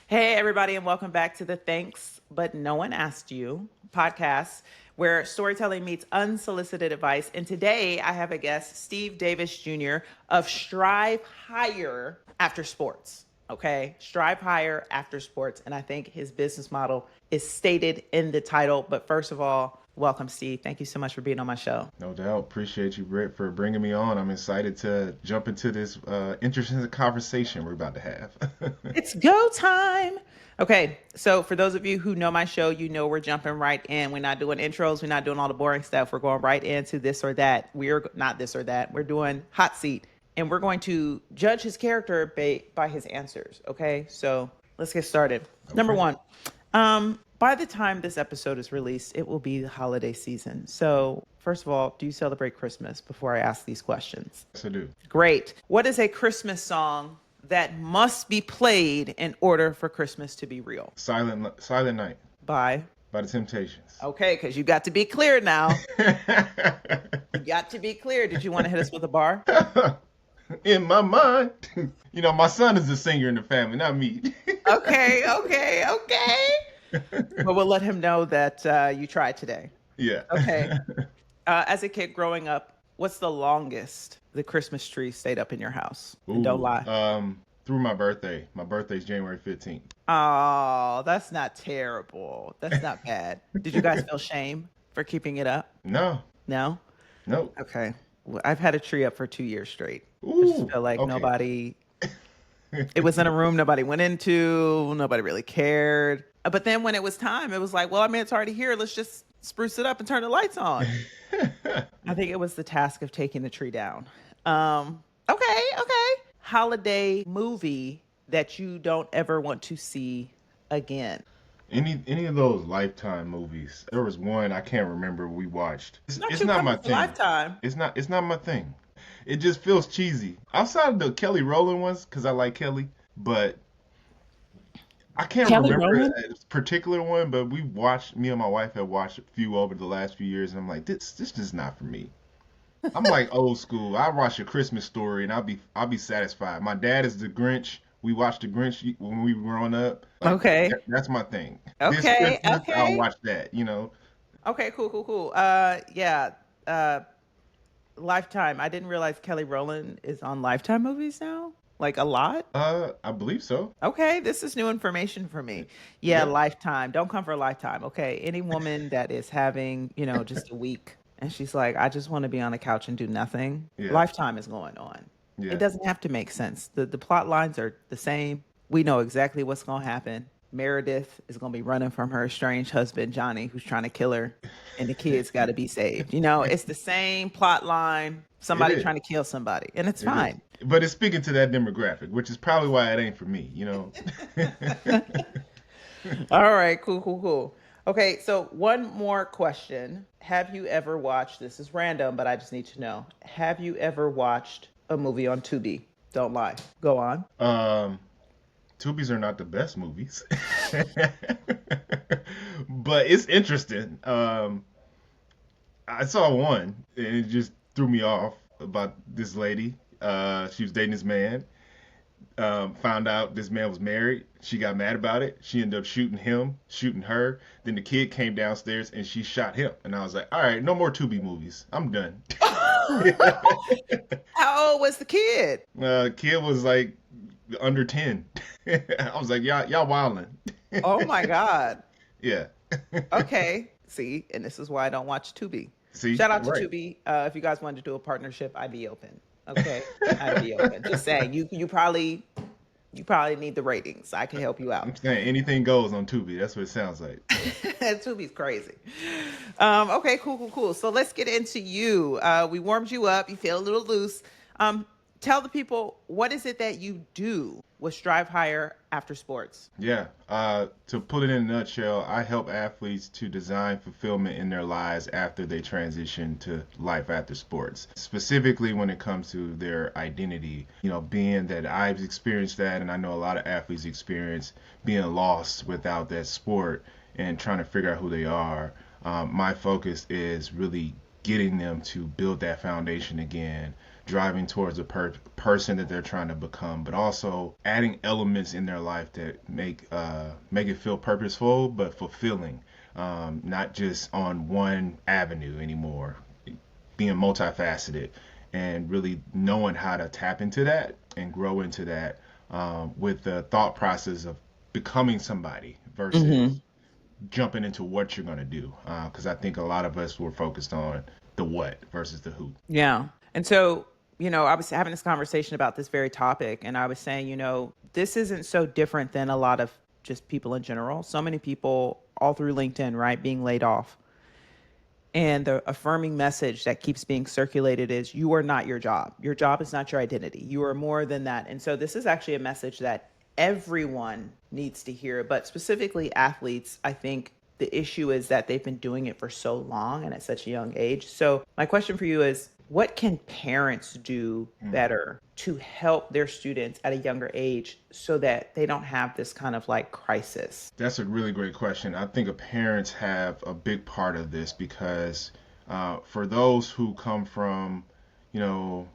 Hey, everybody, and welcome back to the Thanks But No One Asked You podcast, where storytelling meets unsolicited advice. And today I have a guest, Steve Davis Jr. of Strive Higher After Sports. Okay, Strive Higher After Sports. And I think his business model is stated in the title. But first of all, welcome, Steve. Thank you so much for being on my show. No doubt. Appreciate you, Britt, for bringing me on. I'm excited to jump into this interesting conversation we're about to have. It's go time. Okay, so for those of you who know my show, you know we're jumping right in. We're not doing intros. We're not doing all the boring stuff. We're going right into this or that. We're not this or that. We're doing hot seat, and we're going to judge his character by his answers. Okay, so let's get started. Number Okay. one, by the time this episode is released, it will be the holiday season. So first of all, do you celebrate Christmas before I ask these questions? Yes, I do. Great. What is a Christmas song that must be played in order for Christmas to be real? Silent Night By. by the Temptations. Okay, because you got to be clear now. You got to be clear. Did you want to hit us with a bar? In my mind. My son is the singer in the family, not me. Okay. But we'll let him know that you tried today. Yeah. Okay. As a kid growing up, what's the longest the Christmas tree stayed up in your house? And don't lie. Through my birthday. My birthday's January 15th. Oh, that's not terrible. That's not bad. Did you guys feel shame for keeping it up? No. No? No. Okay. Well, I've had a tree up for 2 years straight. I just Ooh. feel like Okay. nobody, it was in a room nobody went into, nobody really cared. But then when it was time, it was like, well, I mean, it's already here. Let's just spruce it up and turn the lights on. I think it was the task of taking the tree down. Okay. Holiday movie that you don't ever want to see again. Any of those Lifetime movies? There was one I can't remember we watched. Not It's too not coming my for thing. Lifetime. It's not my thing. It just feels cheesy. Outside of the Kelly Rowland ones, because I like Kelly, but I can't Kelly remember Rowland? a particular one. But me and my wife have watched a few over the last few years, and I'm like, this is not for me. I'm like old school. I watch A Christmas Story, and I'll be satisfied. My dad is the Grinch. We watched the Grinch when we were growing up. Like Okay. that's my thing. This Okay. Christmas, I'll Okay. watch that. Okay, cool. Yeah. Lifetime. I didn't realize Kelly Rowland is on Lifetime movies now. Like a lot. I believe so. Okay, this is new information for me. Yeah, Yeah, Lifetime. Don't come for Lifetime. Okay, any woman that is having, just a week and she's like, I just want to be on the couch and do nothing. yeah, Lifetime is going on. It yeah. doesn't have to make sense. The plot lines are the same. We know exactly what's going to happen. Meredith is going to be running from her estranged husband, Johnny, who's trying to kill her, and the kids got to be saved. It's the same plot line, It somebody is. trying to kill somebody, and it's It is. fine. But it's speaking to that demographic, which is probably why it ain't for me. All right, cool. Okay, so one more question. Have you ever watched, this is random, but I just need to know, have you ever watched a movie on Tubi? Don't lie. Go on. Um, Tubies are not the best movies, but it's interesting. I saw one, and it just threw me off about this lady. She was dating this man. Found out this man was married. She got mad about it. She ended up shooting him, shooting her. Then the kid came downstairs and she shot him. And I was like, all right, no more Tubi movies. I'm done. How old was the kid? Kid was like under 10. I was like, y'all wildin'. Oh my God. Yeah. Okay. See, and this is why I don't watch Tubi. See, Shout out to right. Tubi. If you guys wanted to do a partnership, I'd be open. Okay, I'd be open. Just saying, you probably need the ratings. I can help you out. I'm saying anything goes on Tubi. That's what it sounds like. Tubi's crazy. Okay, cool. So let's get into you. We warmed you up. You feel a little loose. Tell the people, what is it that you do with Strive Higher After Sports? Yeah. To put it in a nutshell, I help athletes to design fulfillment in their lives after they transition to life after sports. Specifically when it comes to their identity, being that I've experienced that, and I know a lot of athletes experience being lost without that sport and trying to figure out who they are. My focus is really getting them to build that foundation again, driving towards the person that they're trying to become, but also adding elements in their life that make it feel purposeful but fulfilling, not just on one avenue anymore, being multifaceted and really knowing how to tap into that and grow into that, with the thought process of becoming somebody Hmm. versus jumping into what you're going to do. Because I think a lot of us were focused on the what versus the who. Yeah. And so, I was having this conversation about this very topic, and I was saying, this isn't so different than a lot of just people in general. So many people all through LinkedIn, right, being laid off. And the affirming message that keeps being circulated is you are not your job. Your job is not your identity. You are more than that. And so this is actually a message that everyone needs to hear, but specifically athletes. I think the issue is that they've been doing it for so long and at such a young age. So my question for you is, what can parents do Mm. better to help their students at a younger age so that they don't have this kind of like crisis? That's a really great question. I think parents have a big part of this because, for those who come from, you know,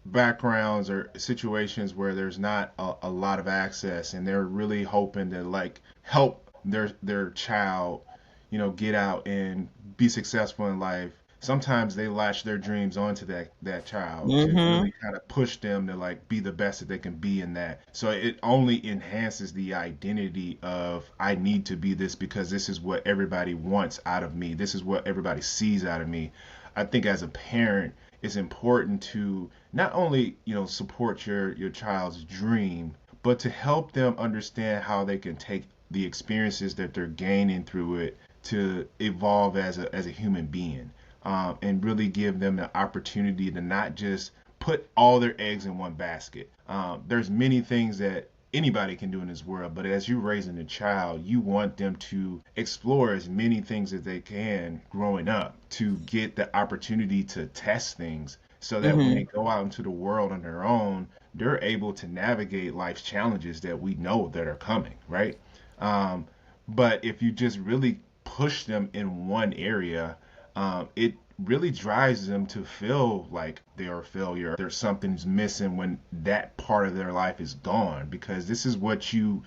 backgrounds or situations where there's not a lot of access and they're really hoping to like help their child, get out and be successful in life. Sometimes they latch their dreams onto that child to Mm-hmm. really kind of push them to like be the best that they can be in that. So it only enhances the identity of I need to be this because this is what everybody wants out of me. This is what everybody sees out of me. I think as a parent, it's important to not only support your child's dream, but to help them understand how they can take the experiences that they're gaining through it to evolve as a human being, and really give them the opportunity to not just put all their eggs in one basket. There's many things that anybody can do in this world, but as you're raising a child, you want them to explore as many things as they can growing up to get the opportunity to test things so that when they Mm-hmm. go out into the world on their own, they're able to navigate life's challenges that we know that are coming, right? Um, but if you just really push them in one area, it really drives them to feel like they're a failure. There's something's missing when that part of their life is gone because this is what you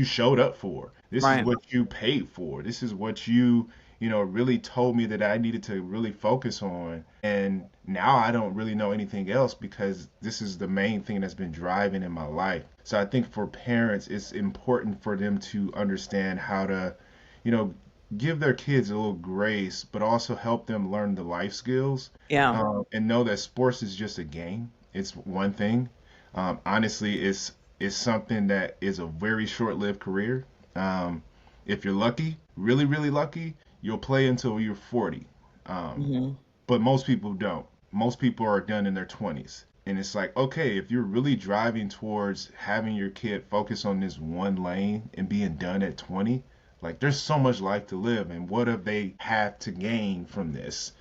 showed up for. This is Right. what you paid for. This is what you really told me that I needed to really focus on. And now I don't really know anything else because this is the main thing that's been driving in my life. So I think for parents, it's important for them to understand how to, you know, give their kids a little grace, but also help them learn the life skills, Yeah. and know that sports is just a game. It's one thing. Honestly, it's something that is a very short-lived career. Um, if you're lucky, really, really lucky, you'll play until you're 40. Um, Mm-hmm. but most people don't. Most people are done in their 20s. And it's like, okay, if you're really driving towards having your kid focus on this one lane and being done at 20, like there's so much life to live. And what have they have to gain from this?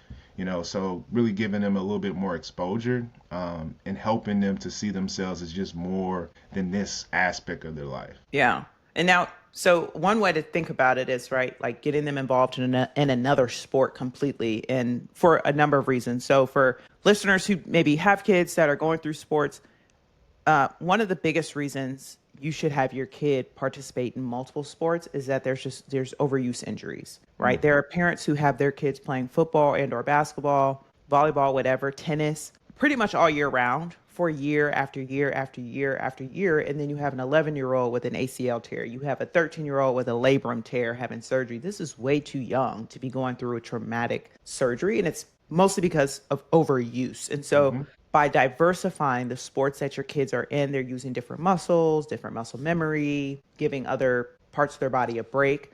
So really giving them a little bit more exposure, and helping them to see themselves as just more than this aspect of their life. Yeah. And now, so one way to think about it is, right, like getting them involved in another sport completely, and for a number of reasons. So for listeners who maybe have kids that are going through sports, one of the biggest reasons you should have your kid participate in multiple sports is that there's overuse injuries, Mm, right? There are parents who have their kids playing football and or basketball, volleyball, whatever, tennis, pretty much all year round for year after year after year after year. And then you have an 11-year-old with an ACL tear. You have a 13-year-old with a labrum tear having surgery. This is way too young to be going through a traumatic surgery. And it's mostly because of overuse. And so hmm by diversifying the sports that your kids are in, they're using different muscles, different muscle memory, giving other parts of their body a break.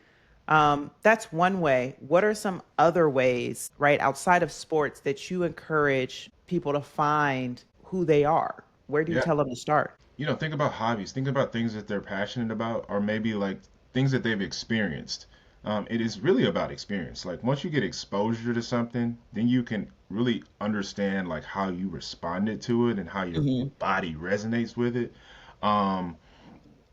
That's one way. What are some other ways, right, outside of sports that you encourage people to find who they are? Where do you Yeah. tell them to start? Think about hobbies. Think about things that they're passionate about, or maybe like things that they've experienced. It is really about experience. Like once you get exposure to something, then you can really understand like how you responded to it and how your Hmm. body resonates with it. Um,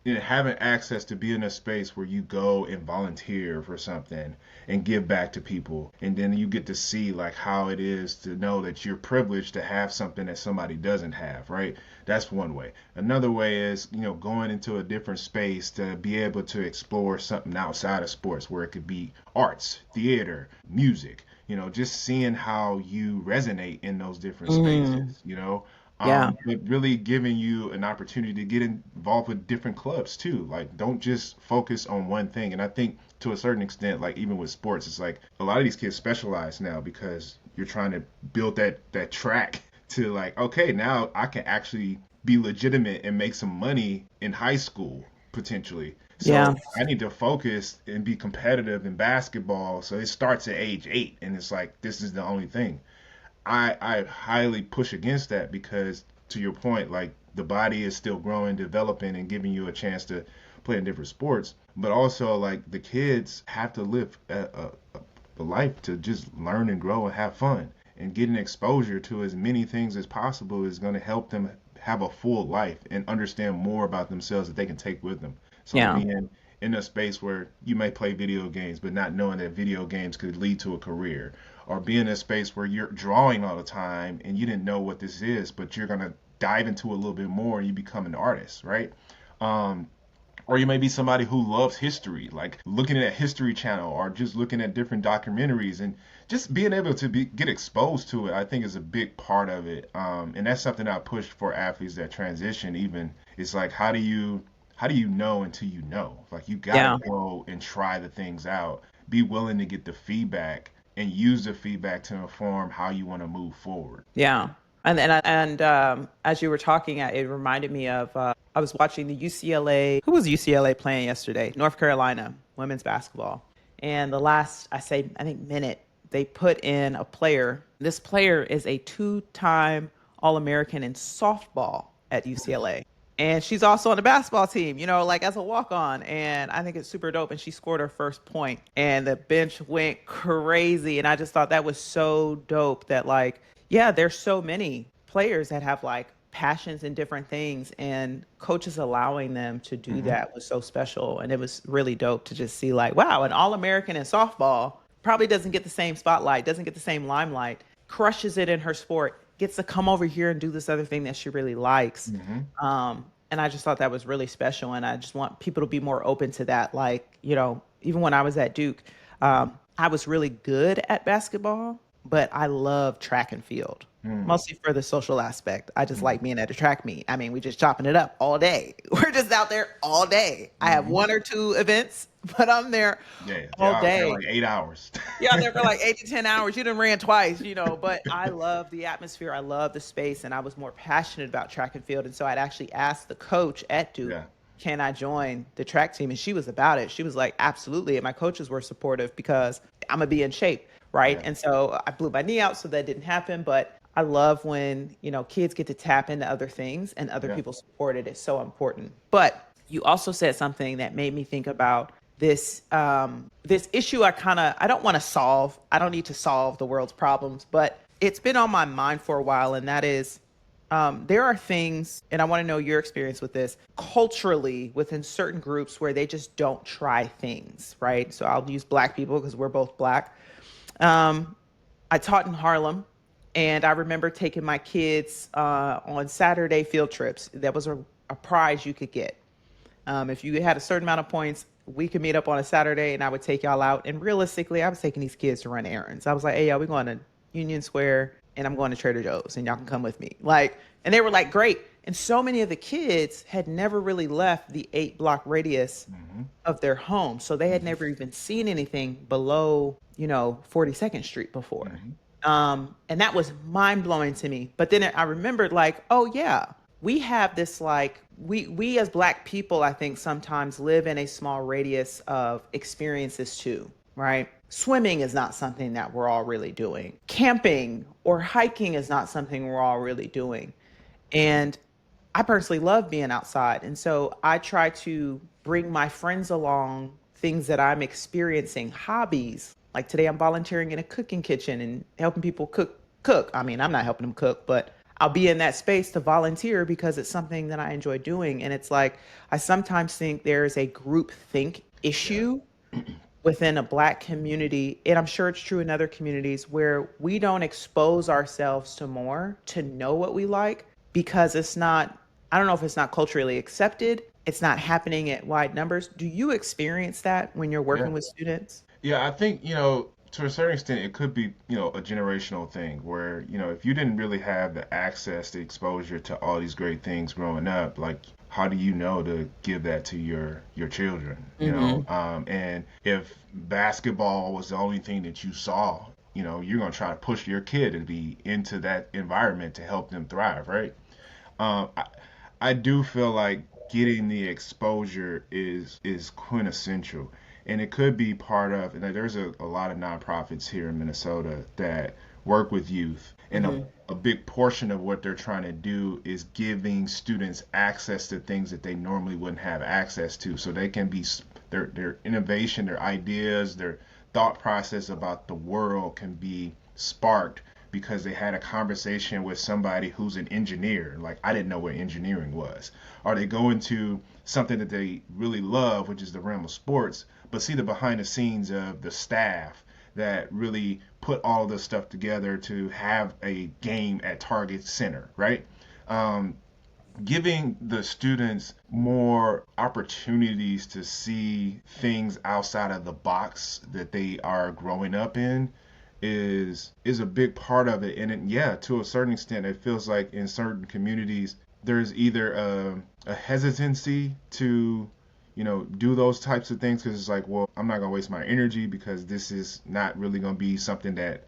having access to be in a space where you go and volunteer for something and give back to people, and then you get to see like how it is to know that you're privileged to have something that somebody doesn't have, right? That's one way. Another way is, going into a different space to be able to explore something outside of sports, where it could be arts, theater, music, just seeing how you resonate in those different Mm, spaces. yeah. But really giving you an opportunity to get involved with different clubs too. Like, don't just focus on one thing. And I think to a certain extent, like even with sports, it's like a lot of these kids specialize now because you're trying to build that track to like, okay, now I can actually be legitimate and make some money in high school potentially. Yeah. So I need to focus and be competitive in basketball. So it starts at age 8, and it's like this is the only thing. I highly push against that because, to your point, like the body is still growing, developing, and giving you a chance to play in different sports. But also, like the kids have to live a life to just learn and grow and have fun. And getting exposure to as many things as possible is going to help them have a full life and understand more about themselves that they can take with them. So Yeah. being in a space where you may play video games, but not knowing that video games could lead to a career, or be in a space where you're drawing all the time and you didn't know what this is, but you're gonna dive into it a little bit more and you become an artist, right? Um, or you may be somebody who loves history, like looking at History Channel or just looking at different documentaries and just being able to get exposed to it. I think is a big part of it, and that's something I push for athletes that transition. Even it's like how do you know until you know? Like you gotta Yeah. go and try the things out. Be willing to get the feedback and use the feedback to inform how you want to move forward. Yeah. And as you were talking, it reminded me of I was watching the UCLA. Who was UCLA playing yesterday? North Carolina women's basketball. And the last, I think minute, they put in a player. This player is a two-time All-American in softball at UCLA. And she's also on the basketball team, like as a walk on. And I think it's super dope. And she scored her first point, and the bench went crazy. And I just thought that was so dope that, like, yeah, there's so many players that have like passions in different things, and coaches allowing them to do Hmm. that was so special. And it was really dope to just see, like, wow, an All American in softball probably doesn't get the same spotlight, doesn't get the same limelight, crushes it in her sport, gets to come over here and do this other thing that she really likes. Hmm. And I just thought that was really special. And I just want people to be more open to that. Like, even when I was at Duke, I was really good at basketball, but I love track and field, Hmm. mostly for the social aspect. I just Hmm. like being at a track meet. I mean, we just chopping it up all day. We're just out there all day. I have Hmm. one or two events, but I'm there Yeah, all they're day. like 8 hours. Yeah, I'm there for like 8 to 10 hours. You done ran twice, but I love the atmosphere. I love the space. And I was more passionate about track and field. And so I'd actually asked the coach at Duke, Yeah, can I join the track team? And she was about it. She was like, absolutely. And my coaches were supportive because I'm going to be in shape. Right. yeah, And so I blew my knee out, so that didn't happen. But I love when, kids get to tap into other things and other yeah. people support it. It's so important. But you also said something that made me think about this issue. I don't want to solve. I don't need to solve the world's problems, but it's been on my mind for a while, and that is, there are things, and I want to know your experience with this culturally within certain groups where they just don't try things, right? So I'll use Black people because we're both Black. Um, I taught in Harlem, and I remember taking my kids on Saturday field trips. That was a prize you could get. If you had a certain amount of points, we could meet up on a Saturday and I would take y'all out. And realistically, I was taking these kids to run errands. I was like, hey, y'all, we're going to Union Square and I'm going to Trader Joe's and y'all can come with me. Like, and they were like, great. And so many of the kids had never really left the 8 block radius Hmm. of their home. So they had Hmm. never even seen anything below, 42nd Street before. Hmm. And that was mind blowing to me. But then I remembered, like, oh yeah, we have this, like, we as Black people, I think sometimes live in a small radius of experiences too, right? Swimming is not something that we're all really doing. Camping or hiking is not something we're all really doing. And I personally love being outside. And so I try to bring my friends along things that I'm experiencing, hobbies. Like today I'm volunteering in a cooking kitchen and helping people cook. I mean, I'm not helping them cook, but I'll be in that space to volunteer because it's something that I enjoy doing. And it's like, I sometimes think there's a group think Yeah. issue within a Black community, and I'm sure it's true in other communities, where we don't expose ourselves to more to know what we like because it's not, I don't know if it's not culturally accepted, it's not happening at wide numbers. Do you experience that when you're Yeah. working with students? Yeah, I think, to a certain extent, it could be, a generational thing where, if you didn't really have the access, the exposure to all these great things growing up, like, how do you know to give that to your children, Mm-hmm. And if basketball was the only thing that you saw, you're gonna try to push your kid to be into that environment to help them thrive, right? I do feel like getting the exposure is quintessential, and it could be part of. And there's a lot of nonprofits here in Minnesota that work with youth, and a Mm-hmm. a big portion of what they're trying to do is giving students access to things that they normally wouldn't have access to, so they can be their innovation, their ideas, their thought process about the world can be sparked because they had a conversation with somebody who's an engineer. Like, I didn't know what engineering was. Or they go into something that they really love, which is the realm of sports, but see the behind the scenes of the staff that really put all of this stuff together to have a game at Target Center, right? Um, Giving the students more opportunities to see things outside of the box that they are growing up in is a big part of it. And yeah, to a certain extent, it feels like in certain communities there's either a hesitancy to do those types of things because it's like, well, I'm not gonna waste my energy because this is not really gonna be something that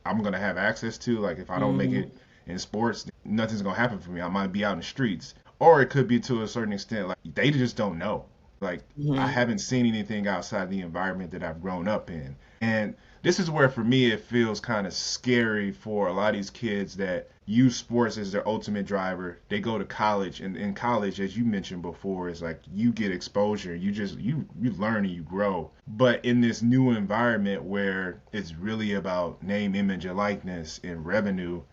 I'm gonna have access to. Like, if I don't make Mm-hmm. it in sports, nothing's gonna happen for me. I might be out in the streets. Or it could be to a certain extent like they just don't know. Like, I Mm-hmm. haven't seen anything outside the environment that I've grown up in. And this is where for me it feels kind of scary for a lot of these kids that use sports as their ultimate driver. They go to college, and in college, as you mentioned before, it's like you get exposure, you learn and you grow. But in this new environment where it's really about name, image, and likeness and revenue,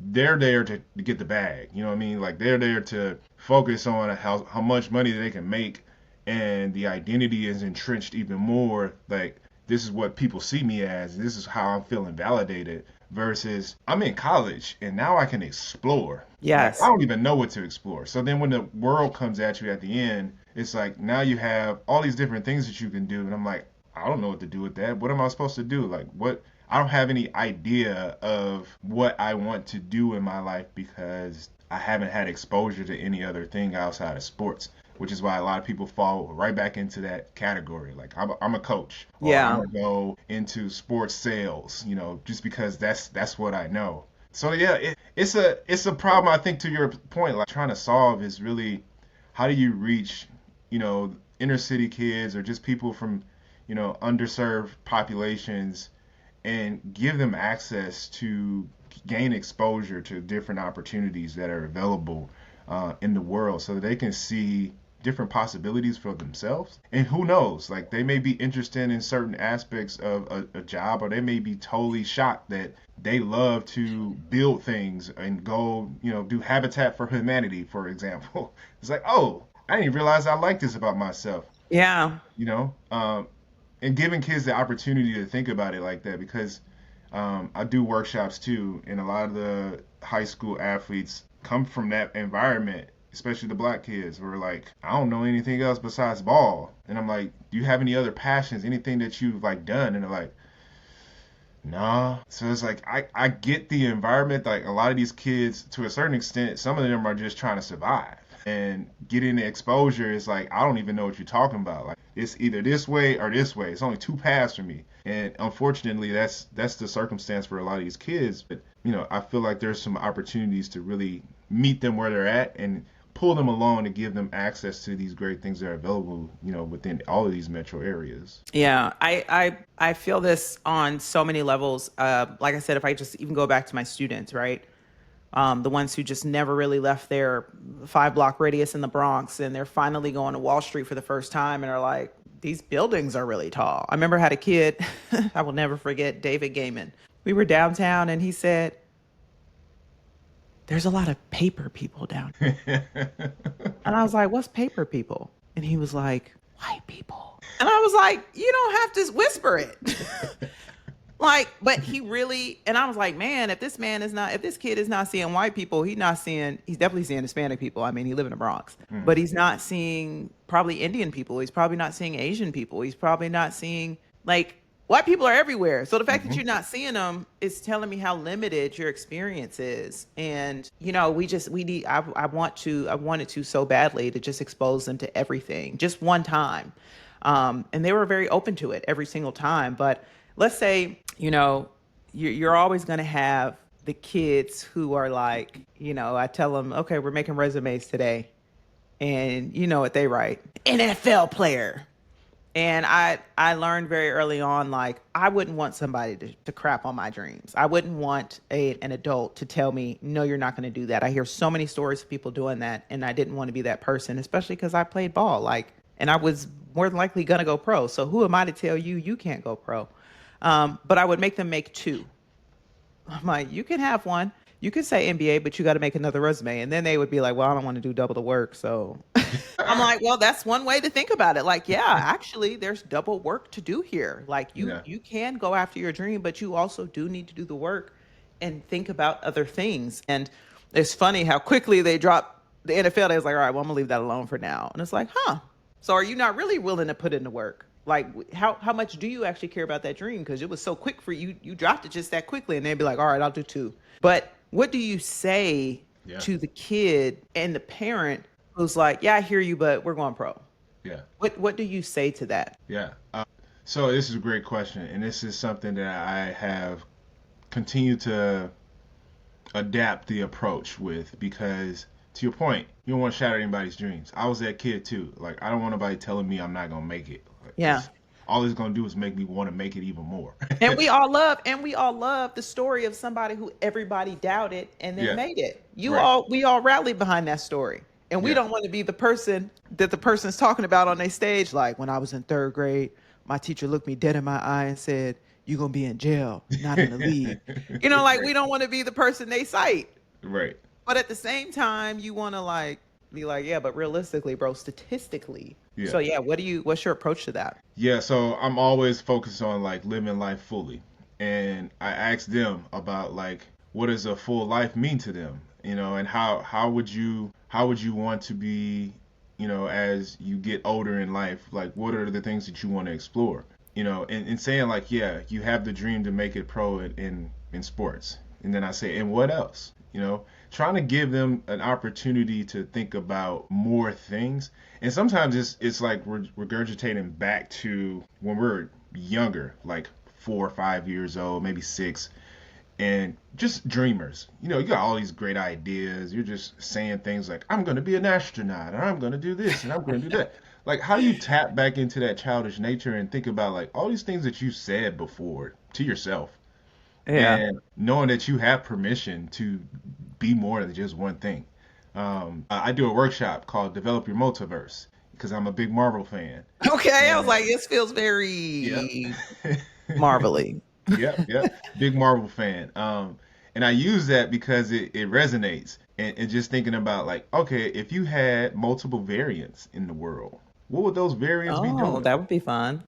they're there to get the bag. You know what I mean? Like, they're there to focus on how much money they can make, and the identity is entrenched even more. Like, this is what people see me as. This is how I'm feeling validated. Versus, I'm in college and now I can explore. Like, I Yes. don't even know what to explore. So then when the world comes at you at the end, it's like now you have all these different things that you can do, and I'm like, I don't know what to do with that. What am I supposed to do? Like, what? I don't have any idea of what I want to do in my life because I haven't had exposure to any other thing outside of sports, which is why a lot of people fall right back into that category. Like, I'm a coach, or I'm Yeah. gonna go into sports sales, just because that's what I know. So yeah, it's a problem. I think, to your point, like, trying to solve is really how do you reach, inner city kids or just people from, underserved populations, and give them access to gain exposure to different opportunities that are available in the world so that they can see different possibilities for themselves. And who knows, like, they may be interested in certain aspects of a job, or they may be totally shocked that they love to build things and go, do Habitat for Humanity, for example. It's like, oh, I didn't realize I like this about myself, Yeah. you know? And giving kids the opportunity to think about it like that, because I do workshops too, and a lot of the high school athletes come from that environment, especially the black kids, who are like, I don't know anything else besides ball. And I'm like, do you have any other passions, anything that you've like done? And they're like, nah. So it's like, I get the environment. Like, a lot of these kids, to a certain extent, some of them are just trying to survive. And getting the exposure is like, I don't even know what you're talking about. Like, it's either this way or this way. It's only two paths for me. And unfortunately, that's the circumstance for a lot of these kids. But I feel like there's some opportunities to really meet them where they're at and pull them along to give them access to these great things that are available, within all of these metro areas. Yeah, I feel this on so many levels. Like I said, if I just even go back to my students, right? The ones who just never really left their 5 block radius in the Bronx, and they're finally going to Wall Street for the first time and are like, these buildings are really tall. I remember I had a kid, I will never forget, David Gaiman. We were downtown and he said, there's a lot of paper people down here. And I was like, what's paper people? And he was like, white people. And I was like, you don't have to whisper it. Like, but he really, and I was like, man, if this kid is not seeing white people, he's definitely seeing Hispanic people. I mean, he live in the Bronx, but Mhm. he's not seeing probably Indian people. He's probably not seeing Asian people. He's probably not seeing, like, white people are everywhere. So the fact that Mhm. you're not seeing them is telling me how limited your experience is. And, I wanted to so badly to just expose them to everything just one time. And they were very open to it every single time. But let's say, you're always going to have the kids who are like, I tell them, okay, we're making resumes today. And you know what they write? An NFL player. And I learned very early on, like, I wouldn't want somebody to crap on my dreams. I wouldn't want an adult to tell me, no, you're not going to do that. I hear so many stories of people doing that, and I didn't want to be that person, especially because I played ball, like, and I was more than likely going to go pro. So who am I to tell you you can't go pro? But I would make them make two. I'm like, you can have one. You can say NBA, but you got to make another resume. And then they would be like, well, I don't want to do double the work. So I'm like, well, that's one way to think about it. Like, yeah, actually, there's double work to do here. Like, you Yeah. you can go after your dream, but you also do need to do the work and think about other things. And it's funny how quickly they drop the NFL. They was like, all right, well, I'm gonna leave that alone for now. And it's like, huh? So are you not really willing to put in the work? Like, how much do you actually care about that dream? Because it was so quick for you. You dropped it just that quickly, and they'd be like, all right, I'll do two. But what do you say Yeah. to the kid and the parent who's like, yeah, I hear you, but we're going pro? Yeah. What do you say to that? Yeah. So this is a great question, and this is something that I have continued to adapt the approach with because, to your point, you don't want to shatter anybody's dreams. I was that kid too. Like, I don't want nobody telling me I'm not gonna make it, Yeah. because all it's gonna do is make me want to make it even more. And we all love the story of somebody who everybody doubted and then Yeah. made it. Right. We all rallied behind that story. And we Yeah. don't want to be the person that the person's talking about on their stage. Like, when I was in third grade, my teacher looked me dead in my eye and said, you're gonna be in jail, not in the league. Like, Right. we don't want to be the person they cite. Right. But at the same time, you want to, like, be like, yeah, but realistically, bro, statistically. Yeah. So yeah, what's your approach to that? Yeah, so I'm always focused on like living life fully. And I ask them about like what does a full life mean to them, and how would you want to be, as you get older in life, like what are the things that you want to explore? And saying like, yeah, you have the dream to make it pro in sports. And then I say, and what else? Trying to give them an opportunity to think about more things. And sometimes it's like we're regurgitating back to when we're younger, like 4 or 5 years old, maybe six, and just dreamers. You got all these great ideas. You're just saying things like, I'm going to be an astronaut, or I'm going to do this, and I'm going to do that. Like, how do you tap back into that childish nature and think about like all these things that you said before to yourself, Yeah. and knowing that you have permission to be more than just one thing. I do a workshop called Develop Your Multiverse because I'm a big Marvel fan. Okay, I was And like, this feels yep. very marvelly. Yep, yep. Big Marvel fan. And I use that because it resonates. And just thinking about like, okay, if you had multiple variants in the world, what would those variants be Oh, doing? that would be fun.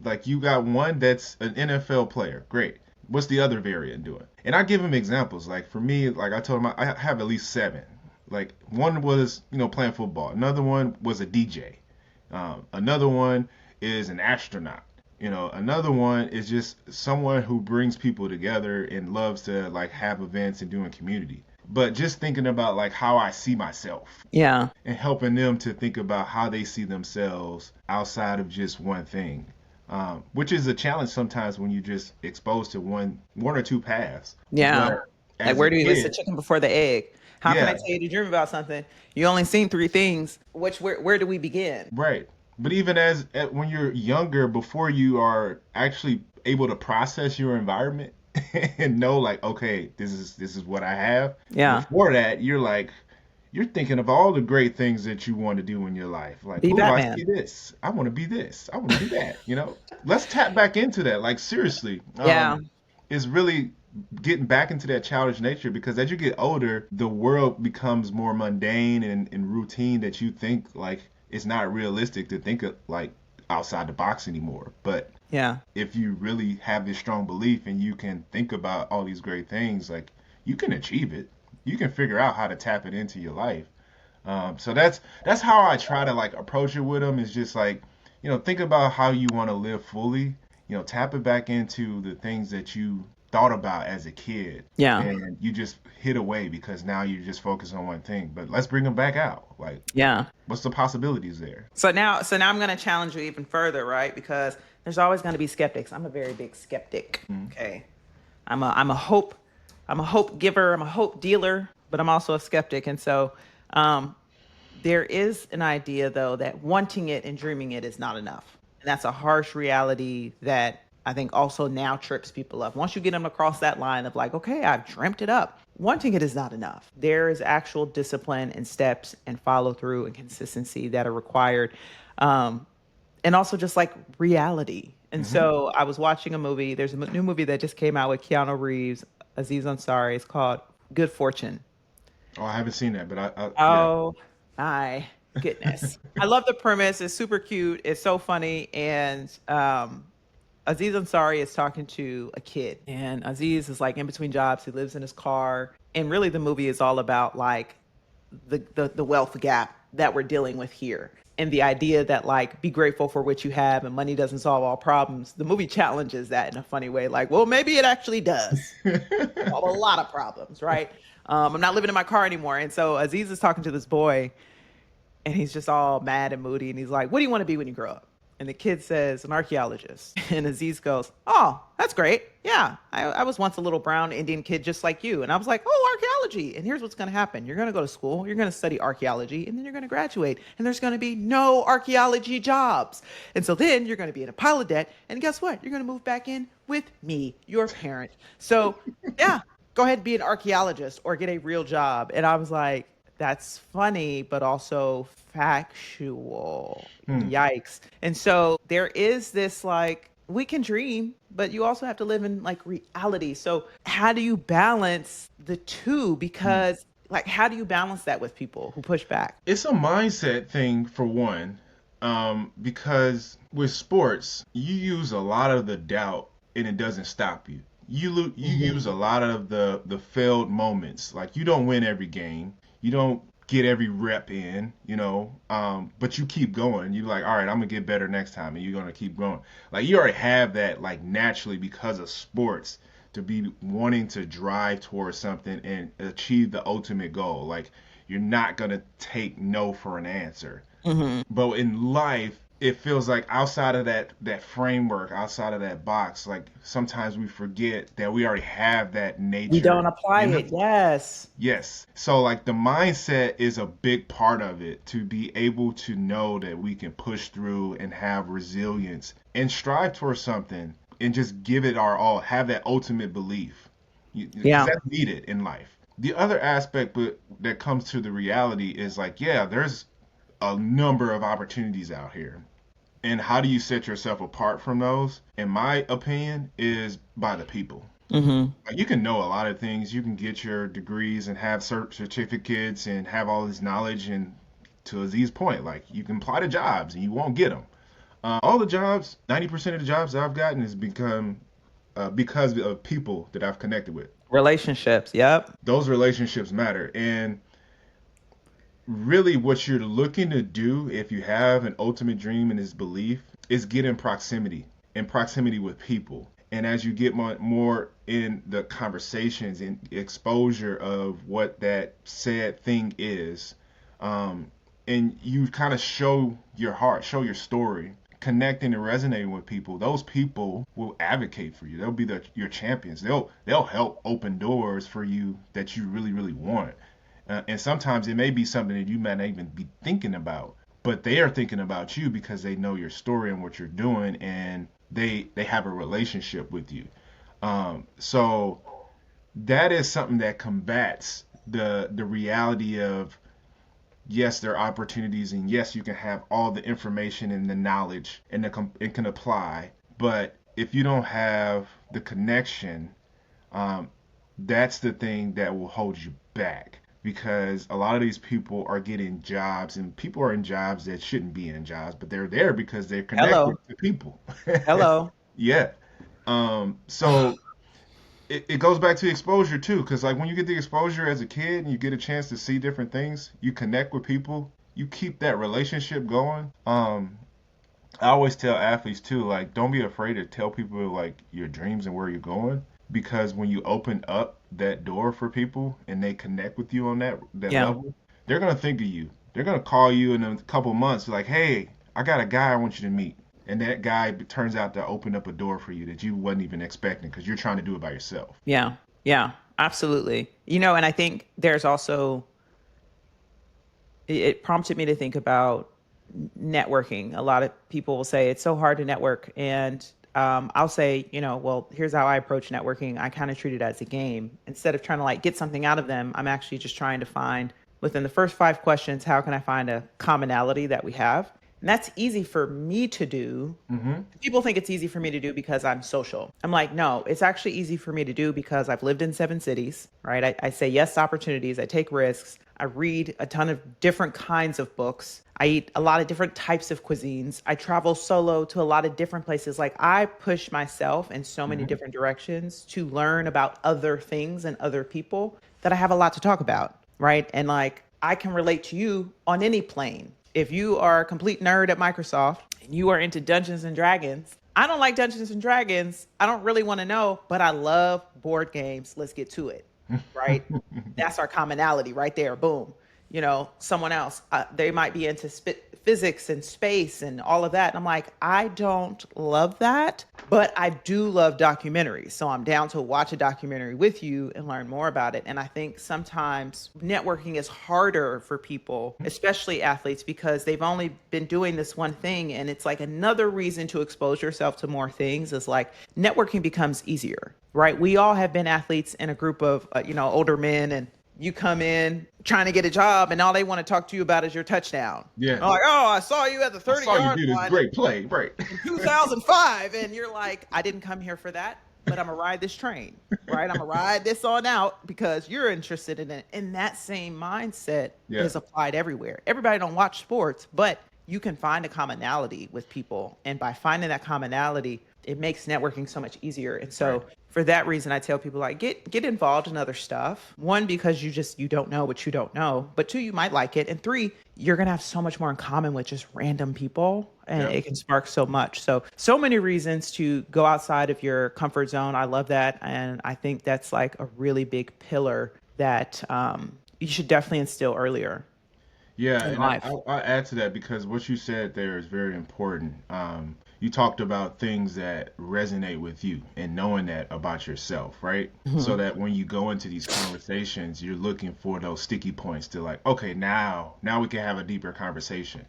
Like you got one that's an NFL player. Great. What's the other variant doing? And I give him examples. Like for me, like I told him, I have at least seven. Like one was, playing football. Another one was a DJ. Another one is an astronaut. Another one is just someone who brings people together and loves to like have events and doing community. But just thinking about like how I see myself Yeah. and helping them to think about how they see themselves outside of just one thing, which is a challenge sometimes when you're just exposed to one or two paths. Yeah. But Like, as a where do you list the kid, chicken before the egg? How can I yeah, tell you to dream about something? You only seen three things. Where do we begin? right. But even when you're younger, before you are actually able to process your environment and know like, okay, this is what I have. Yeah. Before that, you're thinking of all the great things that you want to do in your life. Like, Be oh, I see Batman. this. I want to be this. I want to do that. Let's tap back into that. Like, seriously, Yeah. it's really getting back into that childish nature, because as you get older, the world becomes more mundane and routine, that you think like it's not realistic to think of like outside the box anymore. But Yeah. if you really have this strong belief and you can think about all these great things, like you can achieve it. You can figure out how to tap it into your life. So that's how I try to like approach it with them. Is just like, think about how you want to live fully. Tap it back into the things that you thought about as a kid, Yeah. and you just hit away because now you just focus on one thing. But let's bring them back out. Like, Yeah. what's the possibilities there? So now I'm going to challenge you even further, right? Because there's always going to be skeptics. I'm a very big skeptic. Mm-hmm. Okay. I'm a hope giver, I'm a hope dealer, but I'm also a skeptic. And so um there is an idea though that wanting it and dreaming it is not enough. And that's a harsh reality that I think also now trips people up. Once you get them across that line of like, okay, I've dreamt it up. Wanting it is not enough. There is actual discipline and steps and follow through and consistency that are required. Um, and also just like reality. And Mm-hmm. so I was watching a movie. There's a new movie that just came out with Keanu Reeves, Aziz Ansari. It's called Good Fortune. Oh, I haven't seen that, but yeah. Oh my goodness. I love the premise. It's super cute. It's so funny. And Aziz Ansari is talking to a kid. And Aziz is like in between jobs. He lives in his car. And really the movie is all about like the wealth gap that we're dealing with here. And the idea that like be grateful for what you have and money doesn't solve all problems. The movie challenges that in a funny way. Like, well, maybe it actually does solve a lot of problems, right? I'm not living in my car anymore. And so Aziz is talking to this boy and he's just all mad and moody. And he's like, what do you want to be when you grow up? And the kid says, an archaeologist. And Aziz goes, oh, that's great. Yeah, I was once a little brown Indian kid just like you. And I was like, oh, archaeology. And here's what's going to happen. You're going to go to school, you're going to study archaeology, and then you're going to graduate. And there's going to be no archaeology jobs. And so then you're going to be in a pile of debt. And guess what? You're going to move back in with me, your parent. So, yeah, go ahead and be an archaeologist or get a real job. And I was like, that's funny, but also factual. Hmm. Yikes. And so there is this like, we can dream, but you also have to live in like reality. So how do you balance the two? Hmm. Because like, how do you balance that with people who push back? It's a mindset thing for one, because with sports, you use a lot of the doubt and it doesn't stop you. You use a lot of the failed moments. Like you don't win every game, you don't get every rep in, but you keep going. You like, all right, I'm gonna get better next time, and you're gonna keep going. Like you already have that like naturally because of sports to be wanting to drive towards something and achieve the ultimate goal. Like you're not gonna take no for an answer. Hmm. But in life, it feels like outside of that framework, outside of that box, like sometimes we forget that we already have that We don't nature apply in it. us. Yes. Yes. So like the mindset is a big part of it, to be able to know that we can push through and have resilience and strive towards something and just give it our all, have that ultimate belief, because Yeah. that's needed in life. The other aspect but that comes to the reality is like, yeah, there's a number of opportunities out here. And how do you set yourself apart from those? In my opinion, is by the people. Hmm. Like, you can know a lot of things. You can get your degrees and have certificates and have all this knowledge. And to Aziz's point, like you can apply to jobs and you won't get them. All the jobs, 90% of the jobs that I've gotten has become because of people that I've connected with. Relationships. Yep. Those relationships matter. And really what you're looking to do, if you have an ultimate dream and this belief, is get in proximity, with people. And as you get more in the conversations and exposure of what that said thing is, um, and you kind of show your heart, show your story, connecting and resonating with people, those people will advocate for you. They'll be your champions. They'll help open doors for you that you really really want. And sometimes it may be something that you might not even be thinking about, but they are thinking about you because they know your story and what you're doing, and they have a relationship with you. So that is something that combats the reality of, yes, there are opportunities, and yes, you can have all the information and the knowledge, and it can apply, but if you don't have the connection, Um, that's the thing that will hold you back, because a lot of these people are getting jobs, and people are in jobs that shouldn't be in jobs, but they're there because they're connected Hello. to people. Hello. Yeah. So it goes back to exposure too, because like when you get the exposure as a kid and you get a chance to see different things, you connect with people, you keep that relationship going. I always tell athletes too, like, don't be afraid to tell people like your dreams and where you're going, because when you open up that door for people and they connect with you on that Yeah. level, they're gonna think of you. They're gonna call you in a couple months, like, hey, I got a guy I want you to meet. And that guy turns out to open up a door for you that you wasn't even expecting, because you're trying to do it by yourself. Yeah. Yeah. Absolutely. And I think there's also, it prompted me to think about networking. A lot of people will say it's so hard to network. And I'll say, well, here's how I approach networking. I kind of treat it as a game. Instead of trying to like get something out of them, I'm actually just trying to find within the first 5 questions, how can I find a commonality that we have? And that's easy for me to do. Hmm. People think it's easy for me to do because I'm social. I'm like, no, it's actually easy for me to do because I've lived in 7 cities, right? I say yes to opportunities. I take risks. I read a ton of different kinds of books. I eat a lot of different types of cuisines. I travel solo to a lot of different places. Like I push myself in so many Hmm. different directions to learn about other things and other people that I have a lot to talk about, right? And like I can relate to you on any plane. If you are a complete nerd at Microsoft and you are into Dungeons and Dragons, I don't like Dungeons and Dragons. I don't really want to know, but I love board games. Let's get to it, right? That's our commonality right there. Boom. Someone else, they might be into physics and space and all of that. And I'm like, I don't love that, but I do love documentaries. So I'm down to watch a documentary with you and learn more about it. And I think sometimes networking is harder for people, especially athletes, because they've only been doing this one thing. And it's like another reason to expose yourself to more things is like networking becomes easier, right? We all have been athletes in a group of, older men, and you come in trying to get a job and all they want to talk to you about is your touchdown. Yeah. They're like, oh, I saw you at the I 30 saw you yard do this line great play, right? in 2005. And you're like, I didn't come here for that, but I'm going to ride this train, right? I'm going to ride this on out because you're interested in it. And that same mindset Yeah. is applied everywhere. Everybody don't watch sports, but you can find a commonality with people. And by finding that commonality, it makes networking so much easier. And Right. so for that reason, I tell people like get involved in other stuff. One, because you don't know what you don't know, but two, you might like it. And three, you're gonna have so much more in common with just random people, and Yeah. it can spark so much. So many reasons to go outside of your comfort zone. I love that. And I think that's like a really big pillar that you should definitely instill earlier Yeah, in and I, life. I'll, I'll add to that, because what you said there is very important. You talked about things that resonate with you and knowing that about yourself, right? So Mhm. that when you go into these conversations, you're looking for those sticky points to like, okay, now we can have a deeper conversation.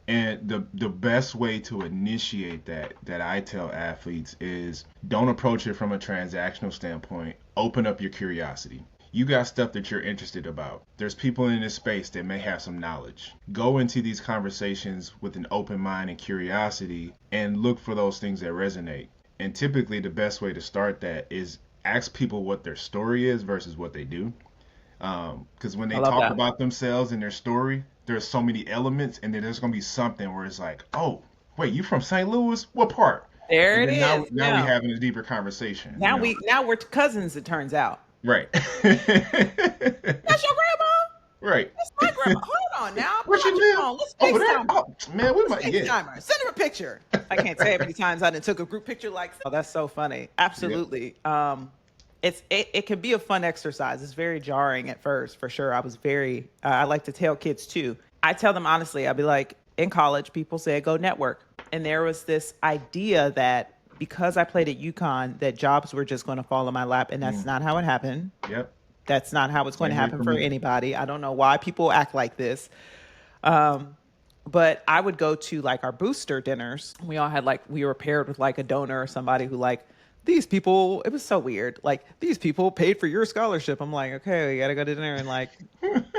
And the best way to initiate that I tell athletes is, don't approach it from a transactional standpoint. Open up your curiosity. You got stuff that you're interested about. There's people in this space that may have some knowledge. Go into these conversations with an open mind and curiosity and look for those things that resonate. And typically the best way to start that is ask people what their story is versus what they do. Because when I they love talk that. about themselves and their story, there's so many elements, and then there's gonna be something where it's like, oh, wait, you from St. Louis? What part? There And it then is. now we Now, having a deeper conversation, now we're cousins. It turns out. Right. That's your grandma. Right. That's my grandma. Hold on now. Where Pull she out your live? phone. Let's Over there? FaceTime her. Oh man, we Let's might, yeah. FaceTime her. Send her a picture. I can't say how many times I done took a group picture like, oh, that's so funny. Yeah. Absolutely. It can be a fun exercise. It's very jarring at first, for sure. I like to tell kids too. I tell them honestly, I'd be like, in college, people say go network. And there was this idea that because I played at UConn, that jobs were just going to fall in my lap. And that's Mm. not how it happened. Yep. That's not how it's going to Same way happen for for me. anybody. I don't know why people act like this. Um, but I would go to like our booster dinners. We all had like, we were paired with like a donor or somebody who like, these people, it was so weird. Like, these people paid for your scholarship. I'm like, okay, we got to go to dinner and like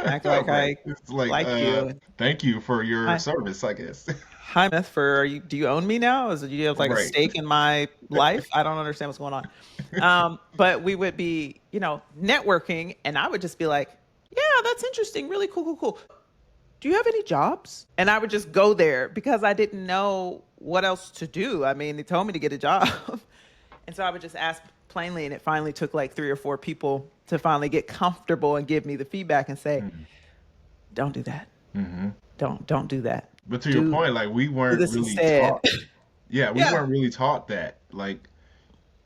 act like Right. I It's like, like you. thank you for your Hi, service, I guess. hi, Smith. Do you own me now? Do you have like a Right. stake in my life? I don't understand what's going on. But we would be, networking, and I would just be like, yeah, that's interesting. Really cool, cool, cool. Do you have any jobs? And I would just go there because I didn't know what else to do. I mean, they told me to get a job. And so I would just ask plainly, and it finally took like 3 or 4 people to finally get comfortable and give me the feedback and say, don't do that. Mm-hmm. Don't do that. But to your Do point, like we do weren't this really instead. taught. Yeah, we Yeah. weren't really taught that. Like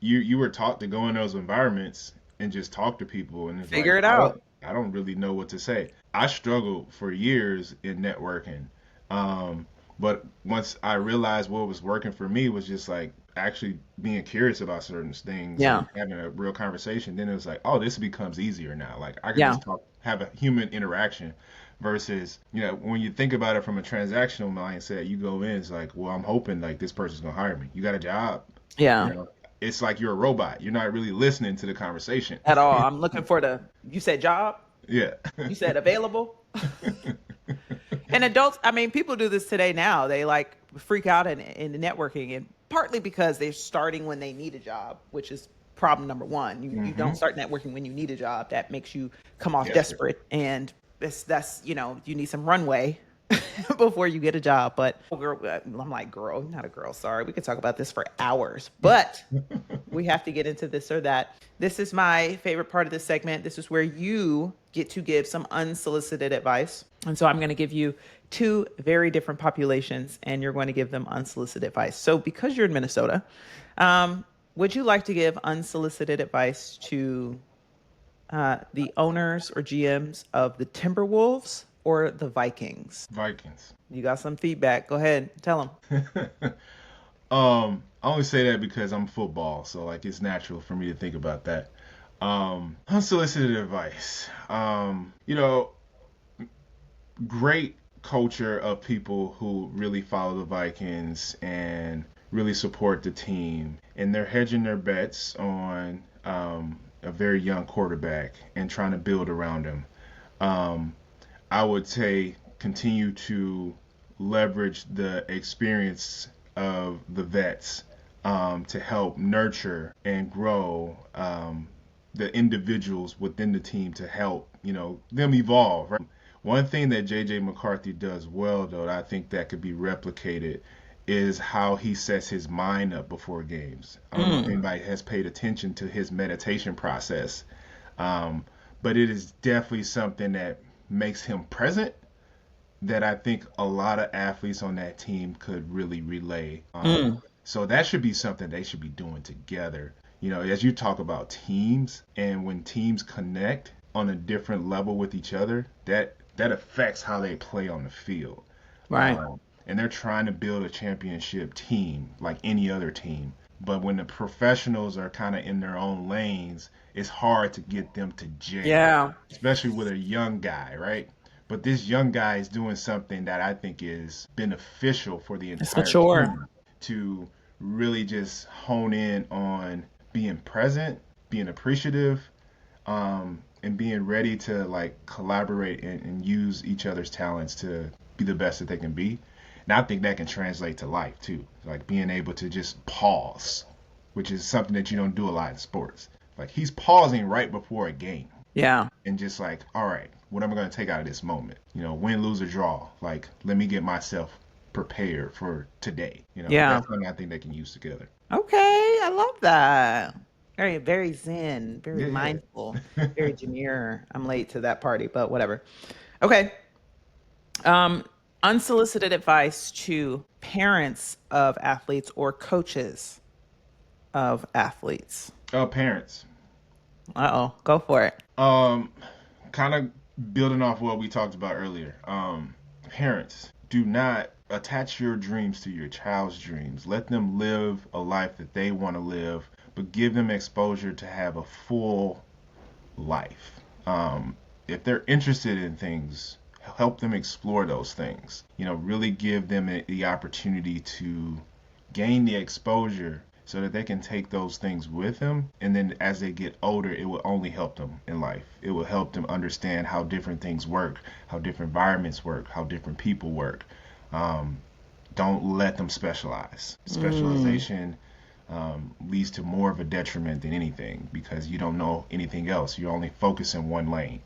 you were taught to go in those environments and just talk to people, and it's like Figure it out. I don't really know what to say. I struggled for years in networking, um, but once I realized what was working for me was just like actually being curious about certain things Yeah. and having a real conversation. Then it was like, oh, this becomes easier now. Like I can Yeah. just talk, have a human interaction. Versus, when you think about it from a transactional mindset, you go in, it's like, well, I'm hoping like this person's gonna hire me. You got a job, you Yeah. know, it's like you're a robot. You're not really listening to the conversation. At all. I'm looking for you said job, Yeah. you said available. And adults, I mean, people do this today now. They like freak out in the networking, and partly because they're starting when they need a job, which is problem number one. You Hmm. don't start networking when you need a job. That makes you come off Desperate. desperate, and that's you need some runway before you get a job. But girl, I'm like, girl, not a girl. Sorry, we could talk about this for hours, but we have to get into this or that. This is my favorite part of this segment. This is where you get to give some unsolicited advice. And so I'm going to give you 2 very different populations, and you're going to give them unsolicited advice. So because you're in Minnesota, would you like to give unsolicited advice to the owners or GMs of the Timberwolves or the Vikings? Vikings. You got some feedback. Go ahead, tell them. I only say that because I'm football, so like it's natural for me to think about that. Unsolicited advice. Great culture of people who really follow the Vikings and really support the team, and they're hedging their bets on a very young quarterback and trying to build around him. Um, I would say continue to leverage the experience of the vets to help nurture and grow the individuals within the team to help them evolve. Right? One thing that JJ McCarthy does well, though, I think that could be replicated, is how he sets his mind up before games. I don't know if anybody has paid attention to his meditation process, um, but it is definitely something that makes him present that I think a lot of athletes on that team could really relay. So that should be something they should be doing together. As you talk about teams, and when teams connect on a different level with each other, that affects how they play on the field. Right. And they're trying to build a championship team like any other team. But when the professionals are kind of in their own lanes, it's hard to get them to gel, Yeah. especially with a young guy, right? But this young guy is doing something that I think is beneficial for the It's entire mature. team to really just hone in on being present, being appreciative, and being ready to like collaborate and use each other's talents to be the best that they can be. And I think that can translate to life too, like being able to just pause, which is something that you don't do a lot in sports. Like he's pausing right before a game Yeah. and just like, all right, what am I going to take out of this moment? Win, lose, or draw. Like, let me get myself prepared for today. Yeah. That's something I think they can use together. Okay. I love that. Very, very zen, very Yeah, mindful, yeah. very demure. I'm late to that party, but whatever. Okay. Um, Unsolicited advice to parents of athletes or coaches of athletes. Parents. Uh-oh. Go for it. Um, Kind of building off what we talked about earlier. Parents, do not attach your dreams to your child's dreams. Let them live a life that they want to live, but give them exposure to have a full life. If they're interested in things, help them explore those things. Really give them the opportunity to gain the exposure so that they can take those things with them. And then as they get older, it will only help them in life. It will help them understand how different things work, how different environments work, how different people work. Don't let them specialize. Mm, Specialization leads to more of a detriment than anything because you don't know anything else. You're only focused in one lane.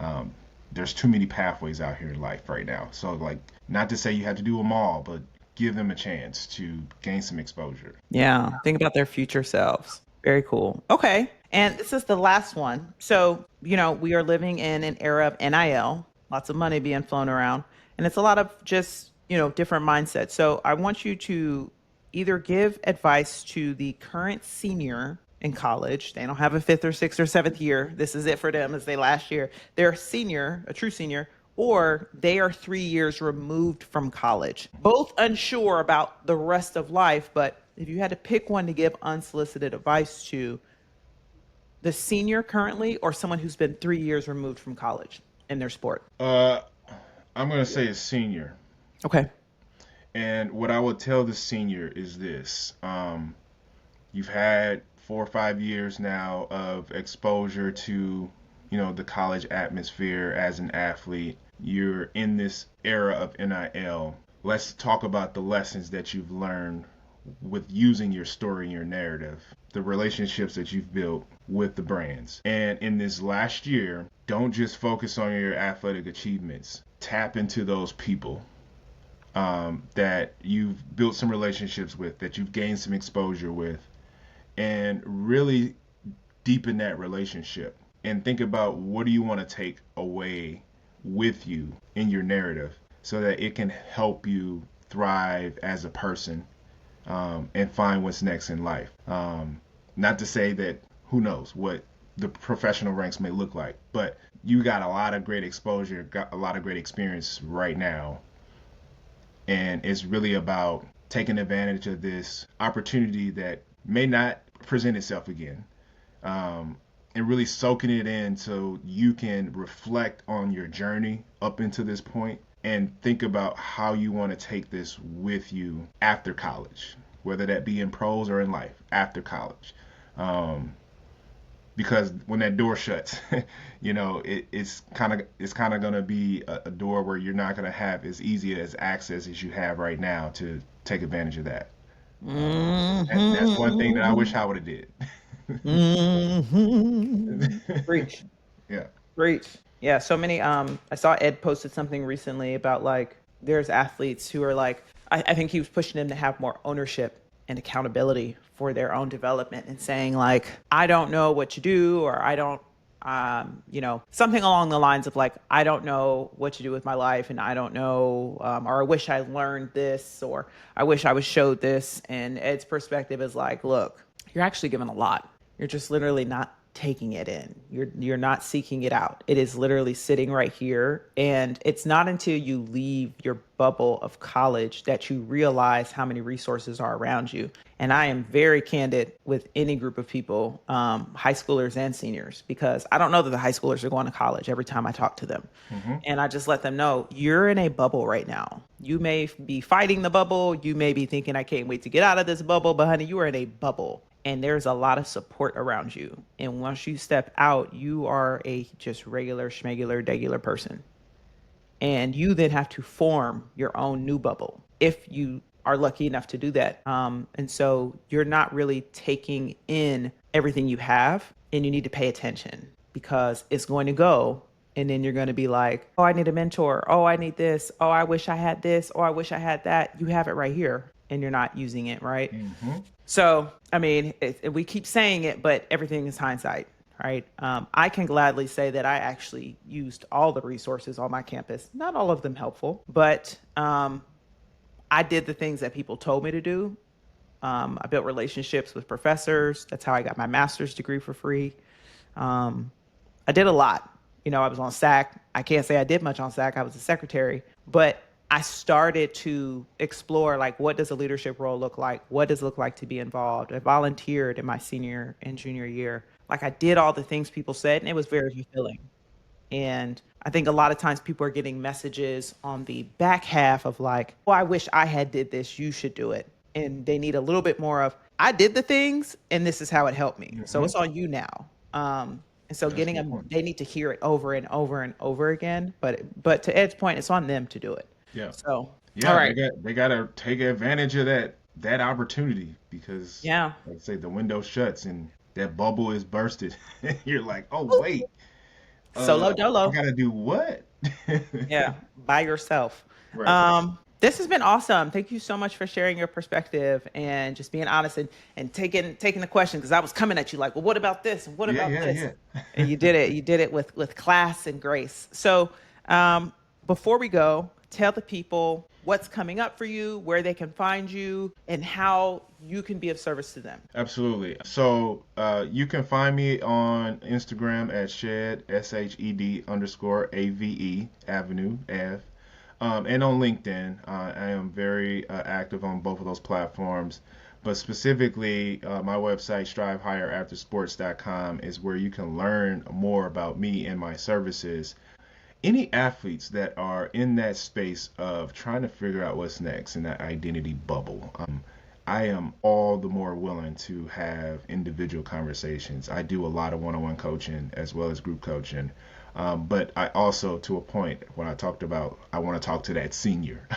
Um, there's too many pathways out here in life right now. So, like, not to say you have to do them all, but give them a chance to gain some exposure. Yeah. Think about their future selves. Very cool. Okay. And this is the last one. So, we are living in an era of NIL, lots of money being flown around, and it's a lot of just, different mindsets. So, I want you to either give advice to the current senior in college. They don't have a fifth or sixth or seventh year. This is it for them as they last year. They're a senior, a true senior, or they are 3 years removed from college, both unsure about the rest of life. But if you had to pick one to give unsolicited advice to, the senior currently or someone who's been 3 years removed from college in their sport? Uh, I'm going to say a senior. Okay. And what I would tell the senior is this. You've had 4 or 5 years now of exposure to, the college atmosphere as an athlete. You're in this era of NIL. Let's talk about the lessons that you've learned with using your story and your narrative, the relationships that you've built with the brands. And in this last year, don't just focus on your athletic achievements. Tap into those people that you've built some relationships with, that you've gained some exposure with, and really deepen that relationship. And think about what do you want to take away with you in your narrative so that it can help you thrive as a person and find what's next in life. Not to say that who knows what the professional ranks may look like, but you got a lot of great exposure, got a lot of great experience right now. And it's really about taking advantage of this opportunity that may not present itself again, and really soaking it in so you can reflect on your journey up into this point and think about how you want to take this with you after college, whether that be in pros or in life after college. Because when that door shuts, it's kind of gonna be a door where you're not gonna have as easy as access as you have right now to take advantage of that. That's one thing that I wish I would have did. Preach. Yeah. Great. Yeah, so many I saw Ed posted something recently about like there's athletes who are like I think he was pushing them to have more ownership and accountability for their own development and saying like I don't know what to do or I don't something along the lines of like I don't know what to do with my life and I don't know or I wish I learned this or I wish I was showed this. And Ed's perspective is like, look, you're actually given a lot. You're just literally not taking it in. You're not seeking it out. It is literally sitting right here. And it's not until you leave your bubble of college that you realize how many resources are around you. And I am very candid with any group of people, high schoolers and seniors, because I don't know that the high schoolers are going to college every time I talk to them. Mm-hmm. And I just let them know you're in a bubble right now. You may be fighting the bubble. You may be thinking, I can't wait to get out of this bubble. But honey, you are in a bubble. And there's a lot of support around you. And once you step out, you are a just regular, schmegular, degular person. And you then have to form your own new bubble if you are lucky enough to do that. And so you're not really taking in everything you have, and you need to pay attention because it's going to go. And then you're going to be like, oh, I need a mentor. Oh, I need this. Oh, I wish I had this. Oh, I wish I had that. You have it right here and you're not using it, right? Mm-hmm. So, I mean, we keep saying it, but everything is hindsight, right? I can gladly say that I actually used all the resources on my campus. Not all of them helpful, but I did the things that people told me to do. I built relationships with professors. That's how I got my master's degree for free. I did a lot. I was on SAC. I can't say I did much on SAC. I was a secretary, but I started to explore like what does a leadership role look like? What does it look like to be involved? I volunteered in my senior and junior year. Like I did all the things people said and it was very fulfilling. And I think a lot of times people are getting messages on the back half of like, oh, I wish I had did this. You should do it. And they need a little bit more of, I did the things and this is how it helped me. So Mm-hmm. it's on you now. And so That's a getting good them, point. they need to hear it over and over and over again. But to Ed's point, it's on them to do it. Yeah. So, all Yeah, right. they got to take advantage of that opportunity because, Yeah. like I say, the window shuts and that bubble is bursted. You're like, oh wait, Solo I dolo. gotta do what? Yeah, by yourself. Right. This has been awesome. Thank you so much for sharing your perspective and just being honest and taking the question because I was coming at you like, well, what about this? And what Yeah, about yeah, this? yeah. And you did it. You did it with class and grace. So um, before we go, tell the people what's coming up for you, where they can find you, and how you can be of service to them. Absolutely. So you can find me on Instagram at shed shed underscore ave avenue ave, and on LinkedIn. I am very active on both of those platforms. But specifically, my website, strivehigheraftersports.com, is where you can learn more about me and my services. Any athletes that are in that space of trying to figure out what's next in that identity bubble, I am all the more willing to have individual conversations. I do a lot of one-on-one coaching as well as group coaching. But I also, to a point, when I talked about, I want to talk to that senior.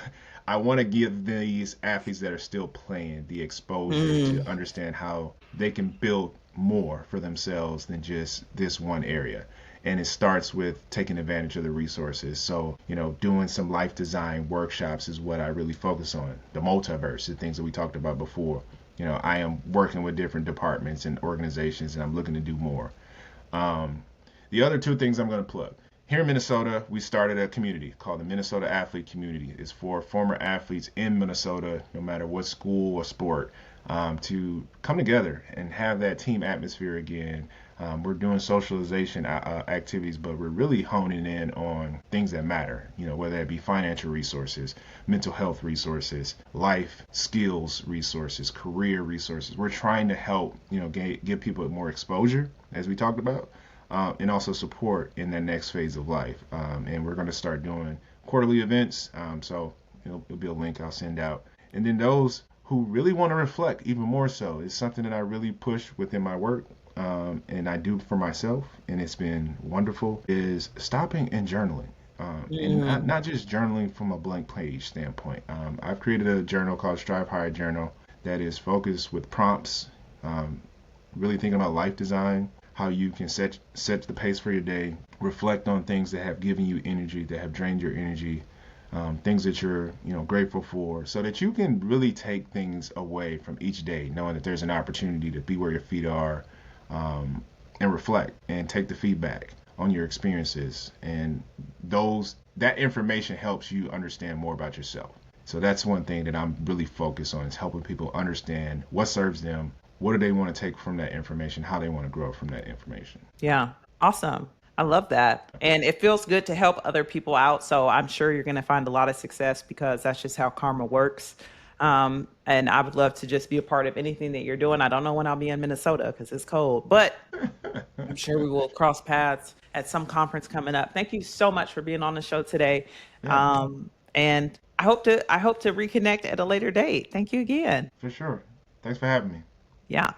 I want to give these athletes that are still playing the exposure to Mm, understand how they can build more for themselves than just this one area. And it starts with taking advantage of the resources. So, doing some life design workshops is what I really focus on. The multiverse, the things that we talked about before. I am working with different departments and organizations, and I'm looking to do more. Um, the other two things I'm going to plug. Here in Minnesota, we started a community called the Minnesota Athlete Community. It's for former athletes in Minnesota, no matter what school or sport, to come together and have that team atmosphere again. We're doing socialization activities, but we're really honing in on things that matter, whether it be financial resources, mental health resources, life skills resources, career resources. We're trying to help, give people more exposure, as we talked about, and also support in that next phase of life. And we're going to start doing quarterly events. So it'll be a link I'll send out. And then those who really want to reflect even more so is something that I really push within my work. And I do for myself, and it's been wonderful, is stopping and journaling. And mm, not just journaling from a blank page standpoint. I've created a journal called Strive Higher Journal that is focused with prompts, um, really thinking about life design, how you can set the pace for your day, reflect on things that have given you energy, that have drained your energy, things that you're grateful for, so that you can really take things away from each day, knowing that there's an opportunity to be where your feet are, um, and reflect and take the feedback on your experiences, and those that information helps you understand more about yourself. So that's one thing that I'm really focused on, is helping people understand what serves them, what do they want to take from that information, how they want to grow from that information. yeah. Awesome. I love that. And it feels good to help other people out. So I'm sure you're going to find a lot of success because that's just how karma works. And I would love to just be a part of anything that you're doing. I don't know when I'll be in Minnesota because it's cold, but I'm sure we will cross paths at some conference coming up. Thank you so much for being on the show today. Yeah, And I hope to reconnect at a later date. Thank you again. for sure. Thanks for having me. Yeah.